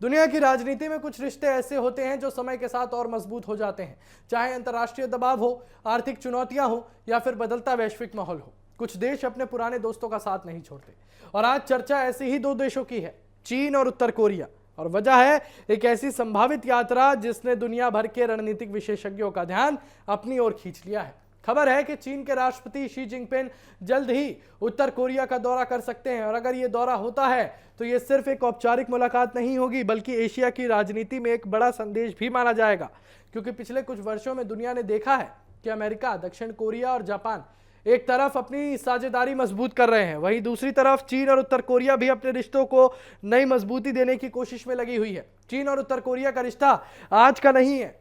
दुनिया की राजनीति में कुछ रिश्ते ऐसे होते हैं जो समय के साथ और मजबूत हो जाते हैं, चाहे अंतर्राष्ट्रीय दबाव हो, आर्थिक चुनौतियां हो या फिर बदलता वैश्विक माहौल हो। कुछ देश अपने पुराने दोस्तों का साथ नहीं छोड़ते और आज चर्चा ऐसे ही दो देशों की है, चीन और उत्तर कोरिया। और वजह है एक ऐसी संभावित यात्रा जिसने दुनिया भर के रणनीतिक विशेषज्ञों का ध्यान अपनी ओर खींच लिया है। खबर है कि चीन के राष्ट्रपति शी जिनपिंग जल्द ही उत्तर कोरिया का दौरा कर सकते हैं और अगर ये दौरा होता है तो ये सिर्फ एक औपचारिक मुलाकात नहीं होगी बल्कि एशिया की राजनीति में एक बड़ा संदेश भी माना जाएगा, क्योंकि पिछले कुछ वर्षों में दुनिया ने देखा है कि अमेरिका, दक्षिण कोरिया और जापान एक तरफ अपनी साझेदारी मजबूत कर रहे हैं, वहीं दूसरी तरफ चीन और उत्तर कोरिया भी अपने रिश्तों को नई मजबूती देने की कोशिश में लगी हुई है। चीन और उत्तर कोरिया का रिश्ता आज का नहीं है,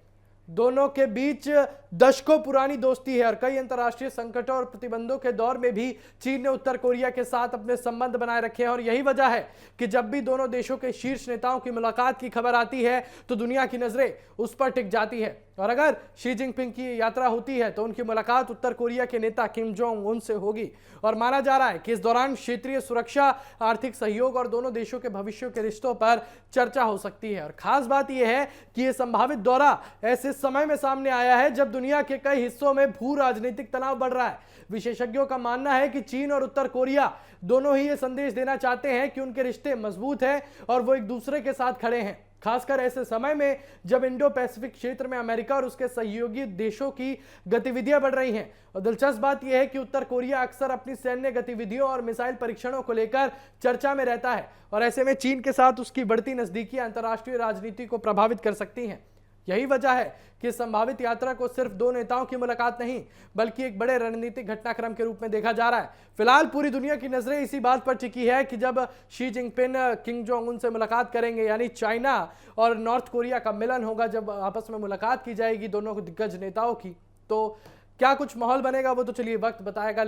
दोनों के बीच दशकों पुरानी दोस्ती है और कई अंतर्राष्ट्रीय संकटों और प्रतिबंधों के दौर में भी चीन ने उत्तर कोरिया के साथ अपने संबंध बनाए रखे हैं। और यही वजह है कि जब भी दोनों देशों के शीर्ष नेताओं की मुलाकात की खबर आती है तो दुनिया की नजरें उस पर टिक जाती है। और अगर शी जिनपिंग की यात्रा होती है तो उनकी मुलाकात उत्तर कोरिया के नेता किम जोंग उन से होगी और माना जा रहा है कि इस दौरान क्षेत्रीय सुरक्षा, आर्थिक सहयोग और दोनों देशों के भविष्य के रिश्तों पर चर्चा हो सकती है। और खास बात यह है कि यह संभावित दौरा ऐसे समय में सामने आया है जब दुनिया के कई हिस्सों में भू राजनीतिक तनाव बढ़ रहा है। विशेषज्ञों का मानना है कि चीन और उत्तर कोरिया दोनों ही ये संदेश देना चाहते हैं कि उनके रिश्ते मजबूत हैं और वो एक दूसरे के साथ खड़े हैं, खासकर ऐसे समय में जब इंडो पैसिफिक क्षेत्र में अमेरिका और उसके सहयोगी देशों की गतिविधियां बढ़ रही हैं। और दिलचस्प बात यह है कि उत्तर कोरिया अक्सर अपनी सैन्य गतिविधियों और मिसाइल परीक्षणों को लेकर चर्चा में रहता है और ऐसे में चीन के साथ उसकी बढ़ती नजदीकी अंतर्राष्ट्रीय राजनीति को प्रभावित कर सकती हैं। यही वजह है कि संभावित यात्रा को सिर्फ दो नेताओं की मुलाकात नहीं बल्कि एक बड़े रणनीतिक घटनाक्रम के रूप में देखा जा रहा है। फिलहाल पूरी दुनिया की नजरें इसी बात पर टिकी है कि जब Xi Jinping Kim Jong Un से मुलाकात करेंगे, यानी चाइना और नॉर्थ कोरिया का मिलन होगा, जब आपस में मुलाकात की जाएगी दोनों दिग्गज नेताओं की, तो क्या कुछ माहौल बनेगा वो तो चलिए वक्त बताएगा।